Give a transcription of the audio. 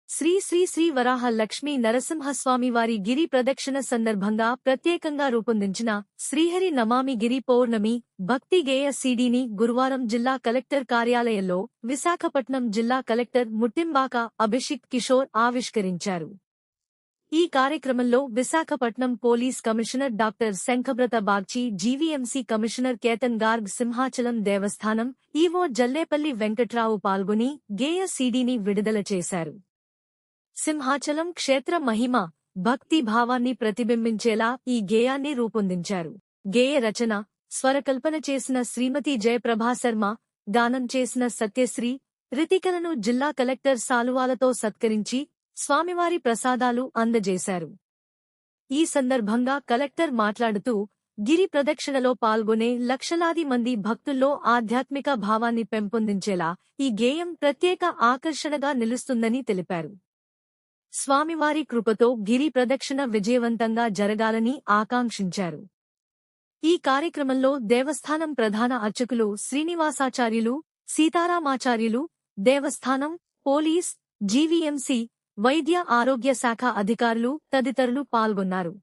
శ్రీ శ్రీ శ్రీ వరాహ లక్ష్మీ నరసింహస్వామివారి గిరి ప్రదక్షిణ సందర్భంగా ప్రత్యేకంగా రూపొందించిన శ్రీహరి నమామి గిరి పౌర్ణమి భక్తి గేయ సీడీని గురువారం జిల్లా కలెక్టర్ కార్యాలయంలో విశాఖపట్నం జిల్లా కలెక్టర్ ముట్టింబాక అభిషిక్ కిషోర్ ఆవిష్కరించారు. ఈ కార్యక్రమంలో Visakhapatnam police commissioner doctor Shankhabrata Bagchi, GVMC commissioner Ketan Garg, Simhachalam దేవస్థానం ఈవో జల్లేపల్లి వెంకట్రావు పాల్గొని గేయ సీడీని విడుదల చేశారు. సింహాచలం క్షేత్ర మహిమ, భక్తి భావాన్ని ప్రతిబింబించేలా ఈ గేయాన్ని రూపొందించారు. గేయ రచన, స్వరకల్పన చేసిన శ్రీమతి జయప్రభా శర్మ, గానం చేసిన సత్యశ్రీ. రితికలను జిల్లా కలెక్టర్ సాలువాలతో సత్కరించి స్వామివారి ప్రసాదాలు అందజేశారు. ఈ సందర్భంగా కలెక్టర్ మాట్లాడుతూ, గిరి ప్రదక్షిణలో పాల్గొనే లక్షలాది మంది భక్తుల్లో ఆధ్యాత్మిక భావాన్ని పెంపొందించేలా ఈ గేయం ప్రత్యేక ఆకర్షణగా నిలుస్తుందని తెలిపారు. స్వామివారి కృపతో గిరి ప్రదక్షిణ విజయవంతంగా జరగాలని ఆకాంక్షించారు. ఈ కార్యక్రమంలో దేవస్థానం ప్రధాన అర్చకులు శ్రీనివాసాచార్యులు, సీతారామాచార్యులు, దేవస్థానం, పోలీస్, జీవీఎంసీ, వైద్య ఆరోగ్య శాఖ అధికారులు తదితరులు పాల్గొన్నారు.